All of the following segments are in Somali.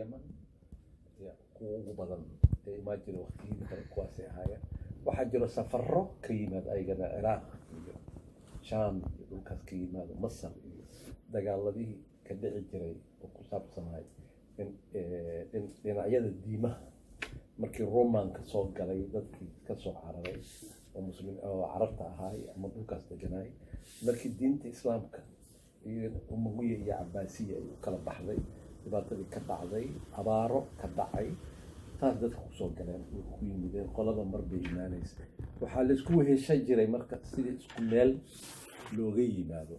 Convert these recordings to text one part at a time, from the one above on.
Yemen iyo kuwa ugu badan ee imaan jira waqtiyadii hore kuwaasay ahaayeen. waxaa jiro safarro ka yimaad ayagana ciraaq iyo shaam iyo dhulkaas ka yimaado masar iyo dagaaladihii ka dhici jiray oo ku saabsanaay dhinacyada diimaha markii romanka soo galay dadkii ka soo cararay oo muslim oo carabta ahaay ama dhulkaas deganaay markii diinta islaamka iyo umawiya iyo cabaasiya ay kala baxday dhibaatadii ka dhacday abaaro ka dhacay taas dadka kusoo galeen way ku yimideen qolada mar bay imaanaysa waxaa la isku weheshan jiray marka sidii isku meel looga yimaado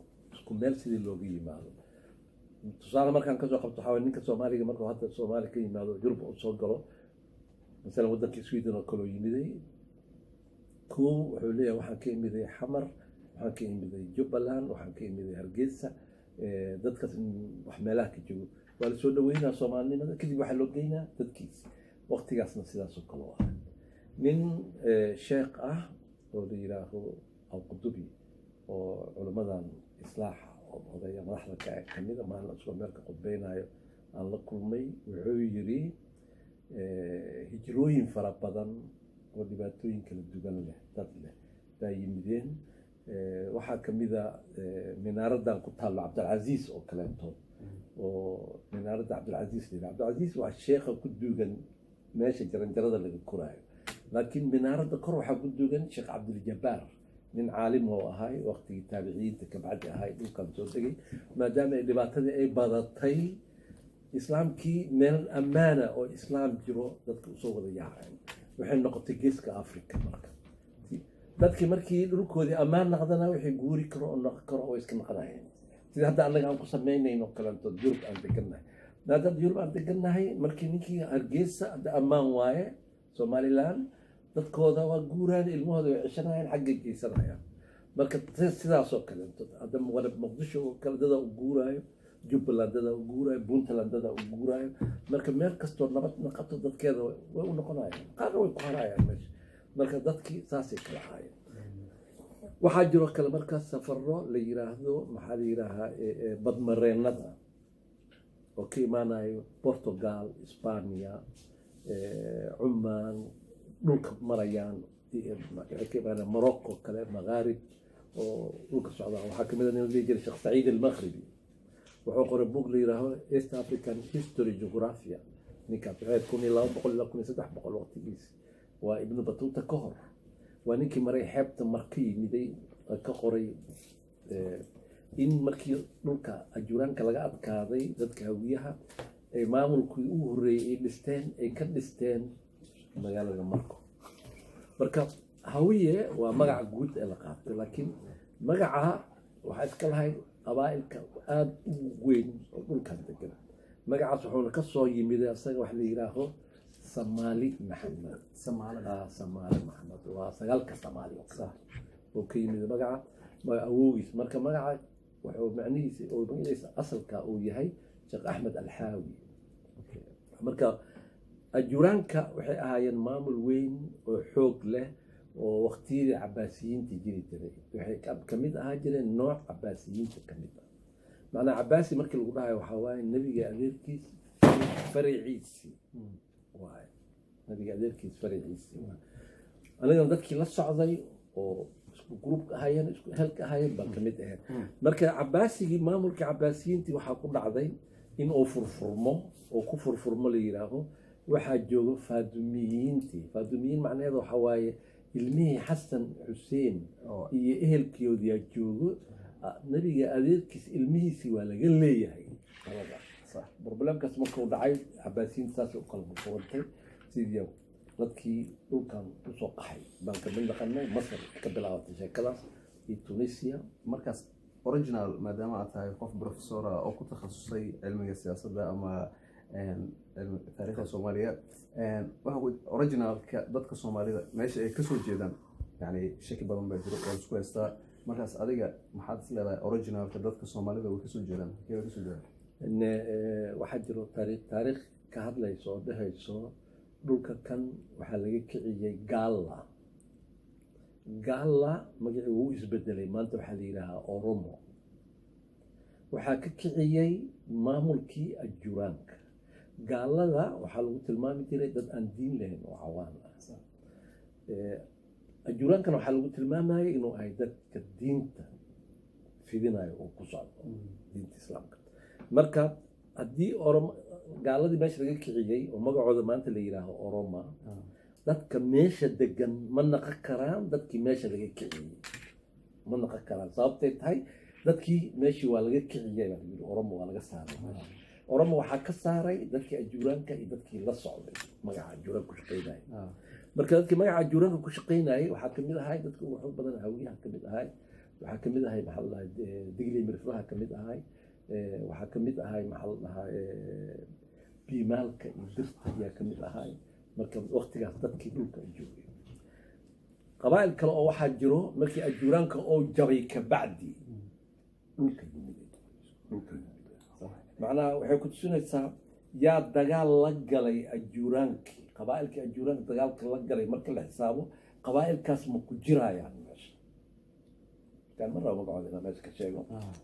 tusaale markaan kasoo qabto waxaa ninka soomaaliga markuu hadda soomaali ka yimaado yurub uu soo galo masalan waddankii sweden oo kaloo yimiday kow wuxuu leeyahay waxaan ka imiday xamar waxaan ka imiday jubbaland waxaan ka imiday hargeysa dadkaas wax meelaha ka joogo waa la soo dhaweynaa soomaalinimada kadib waxaa loo geynaa dadkiisa waqtigaasna sidaasoo kale u ah nin sheekh ah oo la yidhaaho alqudubi oo culimmadan islaaxa oo odaya madaxda kamida maalin isagoo meel ka khudbeynayo aan la kulmay wuxuu yidhi hijrooyin fara badan oo dhibaatooyin kala duwan leh dad leh baa yimideen waxaa kamida minaaradan ku taallo cabdilcasiis oo kaleeto oo minaaradda cabdilcasiis la yidhaha cabdilcasiis waa sheekha ku duugan meesha jaranjarada laga koraayo laakiin minaaradda kor waxaa ku duugan sheekh cabdiljabaar nin caalim oo ahay waqtigii taabiciyiinta kabacdi ahay dhulkan soo degay maadaama ay dhibaatadii ay badatay islaamkii meel ammaana oo islaam jiro dadka usoo wada yaaceen waxay noqotay geeska africa marka dadkii markii dhulkoodii ammaan naqdana waxay guuri karo oo noqon karo oo iska naqanayeen sida hadda annaga aan ku samaynayno kalantood yurub aan degannahay maadaama yurub aan degannahay markii ninkii hargeysa hadda ammaan waaye somaliland dadkooda waa guuraan ilmahooda way ceshanayaan xaggay geysanayaan marka sidaasoo kaleeto hadda muqdisho oo kale dada u guuraayo jubbaland dada u guuraayo puntland dada u guuraayo marka meel kastoo nabad naqato dadkeeda way u noqonayaan qaarna way ku harayaan meesha marka dadkii saasay kala ahaayeen waxaa jiroo kale markaas safarro la yiraahdo maxaa la yidhaahaa badmareennada oo ka imaanayo portugal spania cumaan dhulka marayaan waxay ka imaanayaan morocco kale magharib oo dhulka socdaan waxaa kamid a nin la jiray sheekh saciid almaghribi wuxuu qoray book la yidhaaho east african history geographia ninkaas waxay 1200 ilaa 1300 waqtigiisi waa ibnu batuuta ka hor waa ninkii maray xeebta marka yimiday ka qoray in markii dhulka ajuuraanka laga adkaaday dadka hawiyaha ay maamulkii ugu horreeyey ay ka dhisteen magaalada marko marka hawiye waa magaca guud ee la qaatay laakiin magaca waxaa iska lahayd qabaa'ilka aada u weyn oo dhulkan degan magacaas wuxuuna ka soo yimiday asaga wax la yidhaaho samaali maxamed samaali maxamed waa sagaalka samaali oo ka yimid magaca awoogiis marka magaca wuxuu magaciisa asalka uu yahay sheekh axmed alxaawi marka ajuuraanka waxay ahaayeen maamul weyn oo xoog leh oo waqtiyadii cabaasiyiinta jiri jiray waxay kamid ahaa jireen nooc cabaasiyiinta kamid ah macnaa cabaasi markii lagu dhahayo waxaa waaye nebiga adeerkiis faraciisii waaye nabiga adeerkiis faraciisii anigana dadkii la socday oo isku gruubka ahaayeen isku helka ahaayeen baan kamid ahayn marka cabaasigii maamulka cabaasiyiintii waxaa ku dhacday in uu furfurmo la yidhaaho waxaa joogo faadumiyiin macnaheeda waxaa waaye ilmihii xasan xuseen iyo ehelkoodiyaa joogo nabiga adeerkiis ilmihiisii waa laga leeyahay problemkaas markuu dhacay cabaasiyiinta saas u kala furfurantay sidii dadkii dhulkan usoo qaxay baan kamid naqanay masar ka bilaabatay sheekadaas iyo tunisia markaas original maadaama aad tahay qof professor oo ku takhasusay cilmiga siyaasadda ama taariikhda soomaaliya originalka dadka soomaalida meesha ay kasoo jeedaan yani shaki badan baa jiro oo isku haystaa markaas adiga maxaad is leedahay originalka dadka soomaalida way kasoo jeedaan waxaa jiro taariikh ka hadlayso oo dhehayso dhulka kan waxaa laga kiciyey gaalla magacii wuu isbedelay maanta waxaa la yidhaahaa oromo waxaa ka kiciyey maamulkii ajuuraanka gaalada waxaa lagu tilmaami jiray dad aan diin lahayn oo cawaan ah ajuuraankana waxaa lagu tilmaamayay inuu ahay dadka diinta fidinayo oo ku socdo diinta islaamka marka haddii gaaladii meesha laga kiciyey oo magacooda maanta la yidhaaho oroma dadka meesha degan ma naqan karaan dadkii meesha laga kiciyey ma naqan karaan sababtay tahay dadkii meeshii waa laga kiciyey baa layidhi oromo waa laga saaray oromo waxaa ka saaray dadkii ajuuraanka iyo dadkii la socday magaca ajuuraanka ku shaqaynayay marka dadkii magaca ajuuraanka ku shaqaynayay waxaa kamid ahay dadka ugu xoog badan hawiyaha kamid ahay waxaa kamid ahay maxaa la dhahay digley mirflaha kamid ahay waxaa kamid ahay maxaa la dhahaa biimaalka iyo dirta ayaa kamid ahay marka waqtigaas dadkii dhulka ay joogay qabaa'il kale oo waxaa jiro markii ajuuraanka oo jabay kabacdi dhulka yimid macnaha waxay ku tusinaysaa yaa dagaal la galay ajuuraankii qabaa'ilkii ajuuraanka dagaalka la galay marka la xisaabo qabaa'ilkaas ma ku jirayaan meesha kan ma rabo magacooda inaan meesha ka sheego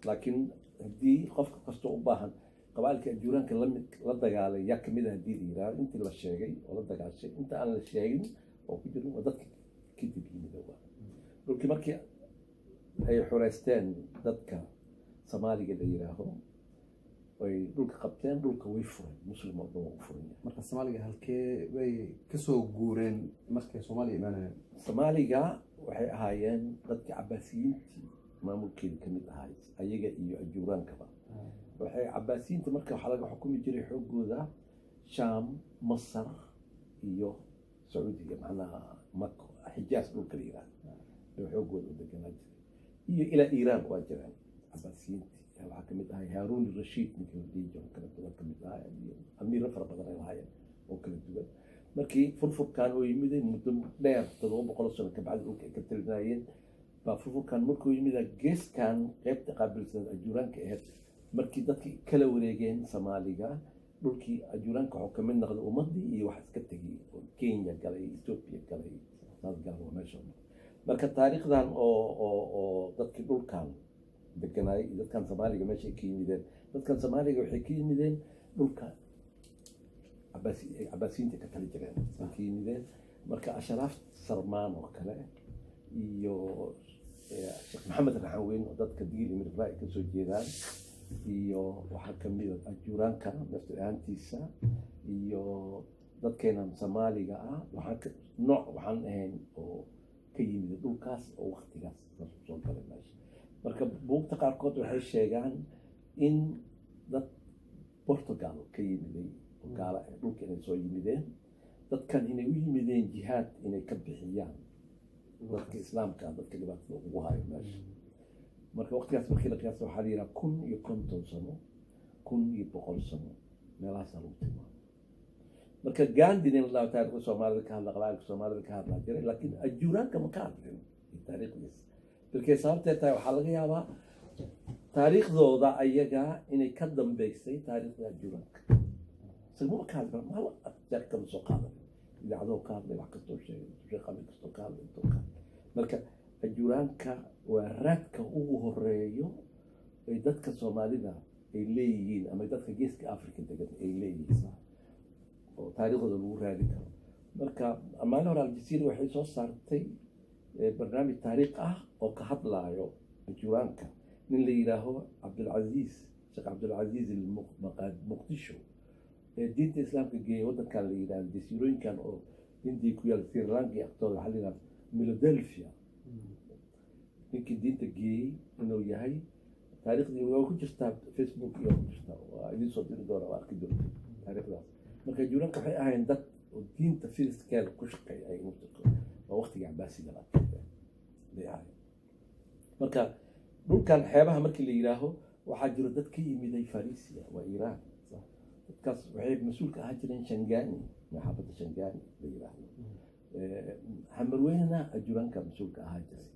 laakiin haddii qofka kastoo u baahan qabaa'ilkii ajuuraanka la dagaalay yaa kamid ah haddii la yidhahdo intii la sheegay oo la dagaashay inta aan la sheegin oo ku jirin waa dadka kadib yimid dhulkii markii ay xureysteen dadka soomaaliga la yidhaaho ay dhulka qabteen dhulka way fureen muslim oo dhan waa u furan yahay marka soomaaliga halkee bay kasoo guureen markay soomaaliya imaanayeen soomaaliga waxay ahaayeen dadkii cabaasiyiintii maamulkeeda kamid ahay ayaga iyo ajuuraankaba waxay cabaasiyiinta marka waxaa laga xukumi jiray xoogooda shaam masar iyo sacuudiga macnaha mako xijaas dhulka la yidhaahdo ay xoogooda u deganaa jiray iyo ilaa iiraan waa jiraan cabaasiyiintii waxaa kamid ahay haaruun rashiid ninkii hordhiija oo kala duwan kamid ahay amiiro fara badan ay lahaayeen oo kala duwan markii furfurkan oo yimiday muddo dheer 700 sano kabacdi dhulka ay ka talinaayeen baa furfurkan markuu yimida geeskan qaybta qaabilsan ajuuraanka ahayd markii dadkii kala wareegeen soomaaliga dhulkii ajuuraanka wuxuu kamid noqday ummadii iyo wax iska tegay oo kenya galay ethiopia galay saas galay meesha marka taariikhdan oo dadkii dhulkan deganay dadkan soomaaliga meesha ka yimideen dadkan soomaaliga waxay ka yimideen dhulka cabaasiyiinta ka tali jireen ka yimideen marka ashraaf sarmaan oo kale iyo sheekh maxamed raxan weyn oo dadka digil mirfla ay kasoo jeedaan iyo waxaa kamid ah ajuuraanka nafti ahaantiisa iyo dadkeenan soomaaliga ah waxaan ahayn oo ka yimid dhulkaas oo waqtigaas soo galay meesha marka buugta qaarkood waxay sheegaan in dad Portugal ka yimiday oo gaala dhulka inay soo yimideen dadkan inay u yimideen jihaad inay ka bixiyaan dadka islaamka dadka dhibaatada ugu hayo meesha marka waqtigaas markii la qiyaasay waxaa la yidhaha 1,050 sano 1,100 sano meelahaasaa lagu tilmaamay marka Gandhi nin la taariikhda Soomaalida ka hadla qabaa'ilka Soomaalida ka hadla jiray laakiin ajuuraanka ma ka hadlin taariikhdiisa dadkay sababtay tahay waxaa laga yaabaa taariikhdooda ayaga inay ka dambeysay taariikhda ajuuraanka sagmo ka hadla ma la aqoon kama soo qaadan idaacado ka hadlay wax kastoo sheegay sheekh qabiil kastoo ka hadlay intuu ka marka ajuuraanka waa raadka ugu horeeyo ay dadka Soomaalida ay leeyihiin ama dadka geeska Afrika degan ay leeyihiin oo taariikhdooda lagu raadi karo marka maalin hore Al-Jazeera waxay soo saartay barnaamij taariikh ah oo ka hadlayo ajuuraanka nin la yidhaaho Cabdulcaziz Sheekh Cabdulcaziz Muqdisho diinta islaamka geeyay wadankan la yidhaahdo jasiirooyinkan oo Hindiya ku yaal Sri Lanka iyo agtooda waxaa la yidhahdo Philadelphia ninkii diinta geeyey inuu yahay taariikhdii waa ku jirtaa Facebook iyo ku jirtaa waa idin soo diri doona waa arki doonta taariikhdaas marka ajuuraanka waxay ahayn dad oo diinta filiskeeda ku shaqeeya ay murtaqo waa waqtiga cabaasiga la leeyahay marka dhulkan xeebaha markii la yidhaaho waxaa jiro dad ka yimiday Farisiya waa Iiraan dadkaas waxay mas-uul ka ahaa jireen Shangani maxaafadda Shangani la yidhaahdo hamarweynena ajuuraanka mas-uul ka ahaa jiray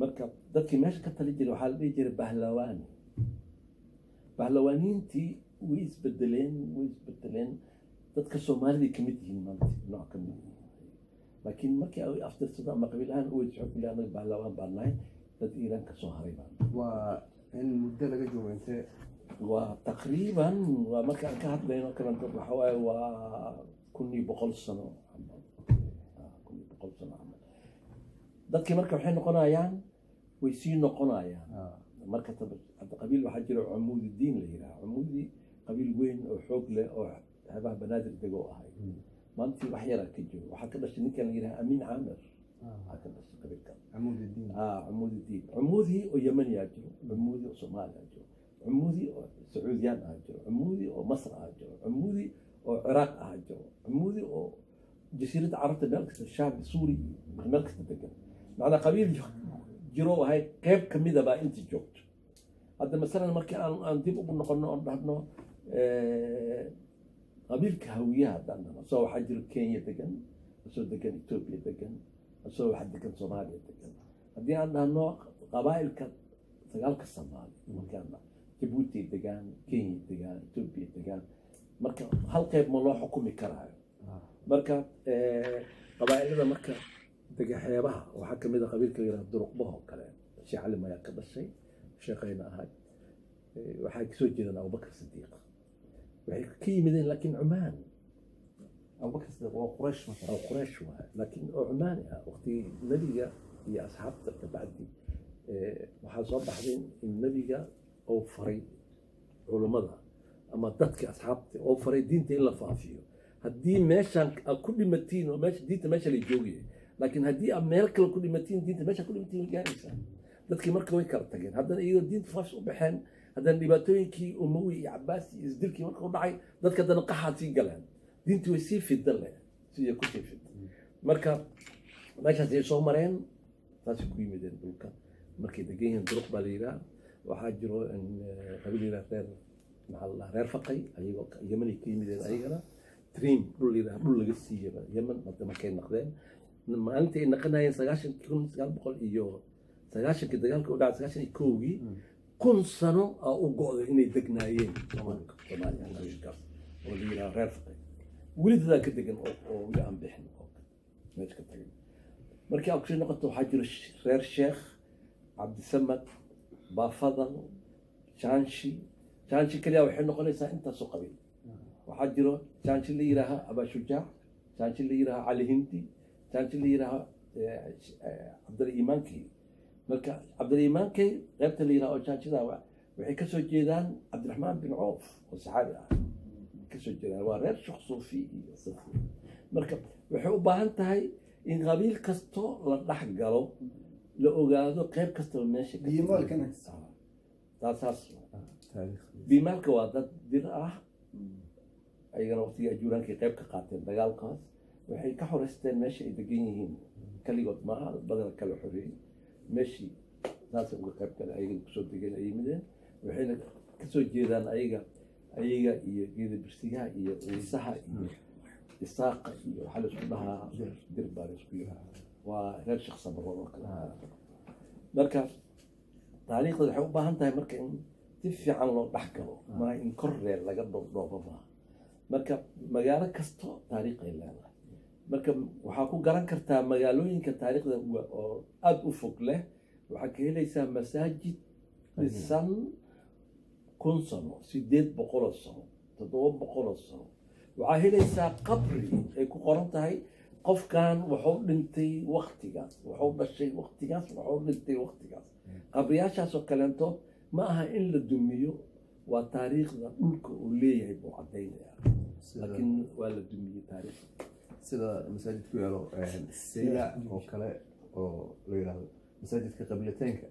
marka dadkii meesha ka tali jiray waxaa la dhihi jiray bahlawaaniintii way isbedeleen dadka Soomaalida ka mid yihiin maanta nooc ka mid yihiin laakiin markii ay aftirsada ama qabiil ahaan u weydiisay xukun anaga bahlawaan baan nahay dad Iiraan ka soo haray baan waa in muddo laga joogo intee وتقريبا وما كان كهات لينو كمان وحواي وكني بقول سنة عمل كني بقول سنة عمل dadkii marka waxay noqonayaan way sii noqonayaan marka hadda qabiil waxaa jira cumuudi diin la yidhaha cumuudi qabiil weyn oo xoog leh oo habaha banaadir dego ahay maantii wax yara ka jiro waxaa ka dhashay ninkan la yidhaha amiin caamir waxaa ka dhashay qabiilka cumuudi diin cumuudi oo yemaniyaa jiro cumuudi oo soomaaliya jiro cumuudi oo sacuudiyaan ah jiro cumuudi oo masr ah jiro cumuudi oo ciraaq ah jiro cumuudi oo jasiiradda carabta meel kasta shaam suuri meel kasta degan macnaa qabiil jiro ahay qayb ka mida baa inta joogto hadda masalan markii aan dib ugu noqono oon dhahno qabiilka hawiyaha haddaan dhahno asoo waxaa jiro kenya degan asoo degan etoobiya degan asoo waxaa degan soomaaliya degan haddii aan dhahno qabaa'ilka sagaalka soomaali markaan jabuuti degaan kenya degaan etoobiya degaan marka hal qayb ma loo xukumi karaayo marka qabaa'ilada marka dega xeebaha waxaa ka mid a qabiilka la yidhaha duruqbaha oo kale sheekh cali mayaa ka dhashay sheekhayna ahay waxay kasoo jeedaan abubakar sidiiq waxay ka yimideen laakiin cumaan abubakar sidiiq waa quraysh marka oo quraysh waa laakiin oo cumaani ah waqtigii nebiga iyo asxaabta kabacdi waxaa soo baxday in nebiga oo faray culummada ama dadka asxaabta oo faray diinta in la faafiyo haddii meeshaan aad ku dhimatiin oo meesha diinta meesha la joogaya laakiin haddii aad meel kale ku dhimatiin diinta meesha ku dhimatiin way gaaraysaa dadkii marka way kala tageen haddana iyagoo diinta faafis u baxeen haddana dhibaatooyinkii umawi iyo cabaasi iyo isdilkii marka u dhacay dadka haddana qaxaad sii galeen diintii way sii fida leh sidii ku sii fida marka meeshaas ay soo mareen taasay ku yimideen dhulka markay degan yihiin duruq baa la yidhaha waxaa jiro qabiil yidhaha reer maxaa la reer faqay ayagoo yemanay ka yimideen ayagana trim dhul yidhaha dhul laga siiyey yeman hadda markay naqdeen maalintii ay naqanayeen 1900 iyo 90 dagaalka u dhacay 91 kun sano u go'day inay degnaayeen Soomaaliya oo la yiraahdo reer faqay weli dadaa ka degan oo weli aan bixin oo meesha ka tagay markii aan kusii noqoto waxaa jira reer sheekh cabdisamad baafadal jaanshi kaliya waxay noqonaysaa intaasoo qabiil waxaa jiro jaanshi la yidhaaha abaashujaac jaanshi la yidhaaha cali hindi jaanshi la yidhaaha cabdiliimaankii marka cabdiliimaankii qaybta la yidhaha oo jaanshida waxay kasoo jeedaan cabdiraxmaan bin coof oo saxaabi ah kasoo jeedaan waa reer sheekh suufi iyo safi marka waxay u baahan tahay in qabiil kasto la dhex galo la ogaado qayb kastaba meesha taasaas biimaalka waa dad dir ah ayagana waqtigii ajuuraankii qayb ka qaateen dagaalkaas waxay ka xoreysteen meesha ay degan yihiin kaligood maaha badana kala xoreeyey meeshii saasay uga qayb gale ayagana kusoo degeen ay yimideen waxayna kasoo jeedaan ayaga iyo geeda birsigaha iyo ciisaha iyo isaaqa iyo waxaa la isku dhahaa dir baa la isku yidhaha waa reer sheekh sabarood oo kale marka taariikhda waxay u baahan tahay marka in si fiican loo dhex galo maa in kor reer laga dhoobdhoobo maaha marka magaalo kasto taariikh ay leedahay marka waxaa ku garan kartaa magaalooyinka taariikhda oo aada u fog leh waxaa ka helaysaa masaajid dhisan 1000 sano 800 sano 700 sano waxaa helaysaa qabri ay ku qoran tahay qofkan wuxuu dhintay waqtigaas wuxuu dhashay waqtigaas wuxuu dhintay waqtigaas qabriyaashaasoo kaleento ma aha in la dumiyo waa taariikhda dhulka uu leeyahay buu caddaynaya laakiin waa la dumiyey taariikhda sida masaajid ku yaalo saylac oo kale oo la yidhaahdo masaajidka qiblateenka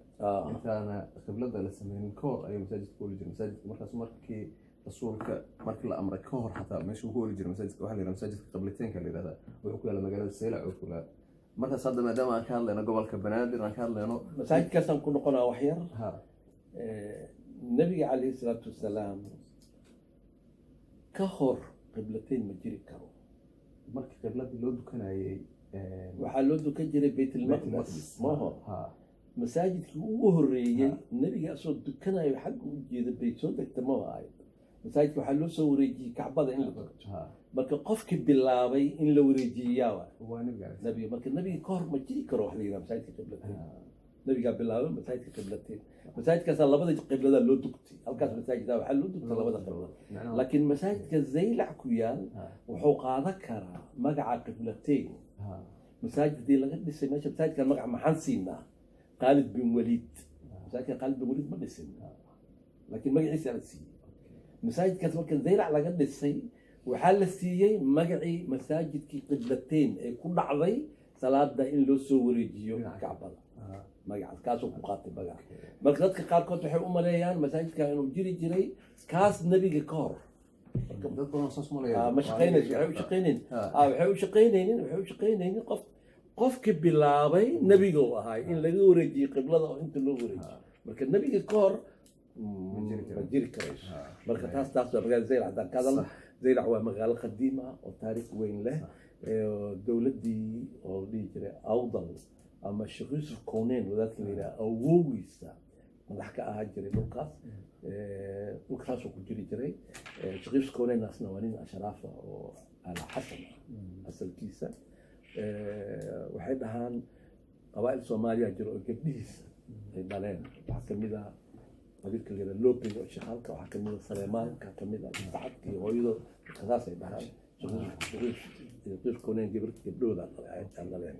intaana qiblada la sameynin ka hor ayuu masaajidka oli jiray masaajidka markaas markii rasuulka markii la amray ka hor xataa meesha ugu oli jiray masaajidka waxaa la yidhahda masaajidka qiblateenka la yidhahda wuxuu ku yaala magaalada saylac oo kula markaas hadda maadaama aan ka hadlayno gobolka banaadir aan ka hadlayno masaajidkaasaan ku noqonaa wax yar nabiga calayhi salaatu wasalaam ka hor qiblateyn ma jiri karo markii qibladii loo dukanayay waxaa loo dukan jiray baytulmaqdis maaho masaajidkii ugu horreeyey nebiga asoo dukanayo xagga u jeeda bay soo degta ma ahayd masaajidka waxaa loo soo wareejiyey kacbada in la dugto marka qofkii bilaabay in la wareejiyaa waa nabiga marka nabiga ka hor ma jiri karo wax la yidhaha masaajidka qiblateyn nabigaa bilaabay masaajidka qiblateyn masaajidkaasa labada qiblada loo dugtay halkaas masaajida waxaa loo dugtay labada qiblada laakiin masaajidka zaylac ku yaal wuxuu qaadan karaa magaca qiblateyn masaajid hadii laga dhisay meesha masaajidkan magaca maxaan siinaa Khalid bin Walid masaajidka Khalid bin Walid ma dhisin laakiin magaciisa la siiyey masaajidkaas marka zaylac laga dhisay waxaa la siiyey magacii masaajidkii qiblateyn ee ku dhacday salaada in loo soo wareejiyo kacbada magacaas kaasoo ku qaatay magaca marka dadka qaarkood waxay u maleeyaan masaajidka inuu jiri jiray kaas nabiga ka hor ma shaqeynayso waxay u shaqeynaynin qofki bilaabay nabiga u ahay in laga wareejiyey qiblada oo inta loo wareejiyo marka nabiga ka hor ma jiri karayso marka taas waa magaala zaylac haddaan ka hadalno zaylac waa magaalo qadiim ah oo taariikh weyn leh dowladdii oo dhihi jiray awdal ama Sheekh Yuusuf Kooneyn wadaadka la yidhaha awoogiisa madax ka ahaa jiray dhulkaasoo ku jiri jiray Sheekh Yuusuf Kooneynaasna waa nin ashraafa oo ala xasan asalkiisa waxay dhahaan qabaa'il Soomaaliya jiro oo gabdhihiisa ay dhaleen waxaa kamid ah qabiilka la yidhaha Loobiga oo shaqaalka waxaa kamid ah Saleymaanka kamid ah Sacadka iyo hooyadooda kasaasay dhahaan Sheekh Yuusuf Kooneyn gabdhooda ay dhaleen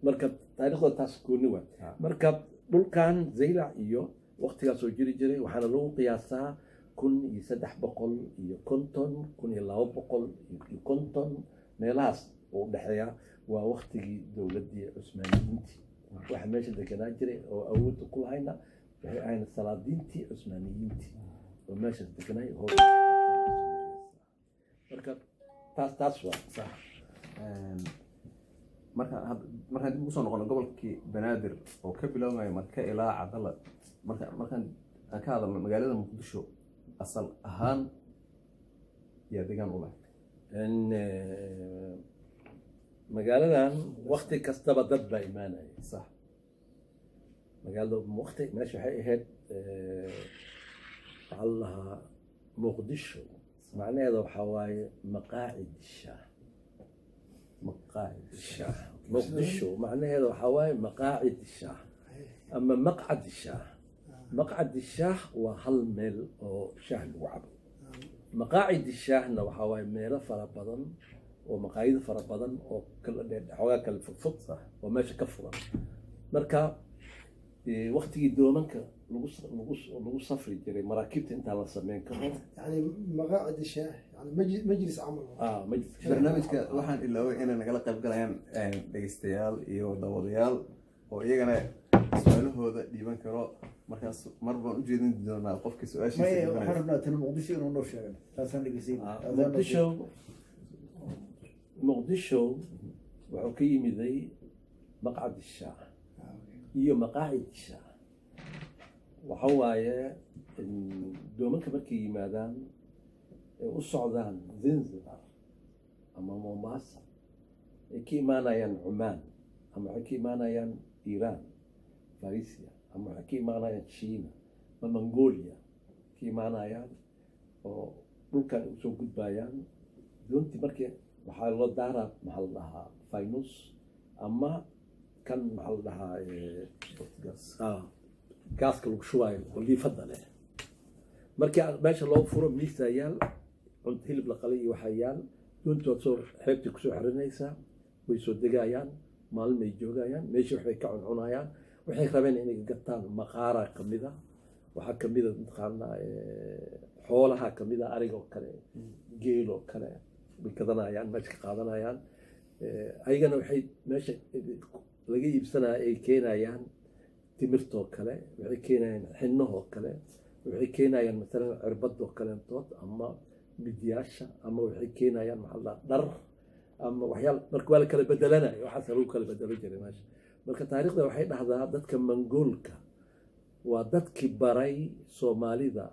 marka taariikhda taas gooni waa marka dhulkan zaylac iyo waqtigaas oo jiri jiray waxaana lagu qiyaasaa 1350 1250 meelahaas oo u dhexeeya waa waqtigii dowladdii Cusmaaniyiintii waxa meesha deganaa jiray oo awoodda ku lahayna waxay ahayn salaadiintii Cusmaaniyiintii oo meesha deganay marka taas waa sax markaan dib ugu soo noqono gobolkii Banaadir oo ka bilaabmay marka ilaa Cadala markaan ka hadalno magaalada Muqdisho asal ahaan yaa deegaan u leh magaaladan waqti kastaba dad baa imaanaya sax magaalada waqti meesha waxay ahayd allaha Muqdisho macnaheedu waxa waaye maqaacid shaah مقاعد الشاه مقدشو معناها هذا حواي مقاعد الشاه اما مقعد الشاه مقعد الشاه وهل ميل او شاه الوعب مقاعد الشاه نو حواي ميل فربضن ومقاعد فربضن او كل حواي كل فض وماشي كفره مركا وقتي دومنك لو صفري جري مراكبت انت على سمين كهر يعني مقاعد الشاه يعني مجلس عمل مجلس برنامجك waxaan ilaaway inaan nagala qayb galayaan dhageystayaal iyo daawadayaal oo iyagana su'aalahooda dhiiban karo markaas mar baan u jeedin doonaa qofka su'aashiisa waxaan rabnaa tan Muqdisho inuu noo sheego taasaan dhageysin Muqdisho wuxuu ka yimiday maqcad الشاه iyo maqaacid الشاه waxa waaye doomanka markay yimaadaan u socdaan Zanzibar ama Mombasa ay ka imaanayaan Oman ama ay ka imaanayaan Iran Farisia ama ay ka imaanayaan China ama Mongolia ka imaanayaan oo dhulkan u soo gudbayaan doontii markii waxaa loo daaraa maxaa la dhahaa Faynus ama kan maxaa la dhahaa gaaska lagu shubayo oo liifada leh markii meesha loo furo miisayaal cunto hilib la qalay iyo waxyaal doontood soo xeebtii kusoo xiranaysaa way soo degayaan maalin ay joogayaan meeshii waxbay ka cuncunayaan waxay rabeen inay gataan maqaara kamida waxaa kamida mataqaanaa xoolaha kamida ariga oo kale geel oo kale bay gadanayaan meesha ka qaadanayaan ayagana waxay meesha laga iibsanaya ay keenayaan timirtoo kale waxay keenayaan xinahoo kale waxay keenayaan masalan cirbadoo kaleentood ama midyaasha ama waxay keenayaan maxaa la dhar ama waxyaal marka waa la kala bedelanayo waxaas lagu kala bedelo jiray meesha marka taariikhda waxay dhahdaa dadka Mongoolka waa dadkii baray Soomaalida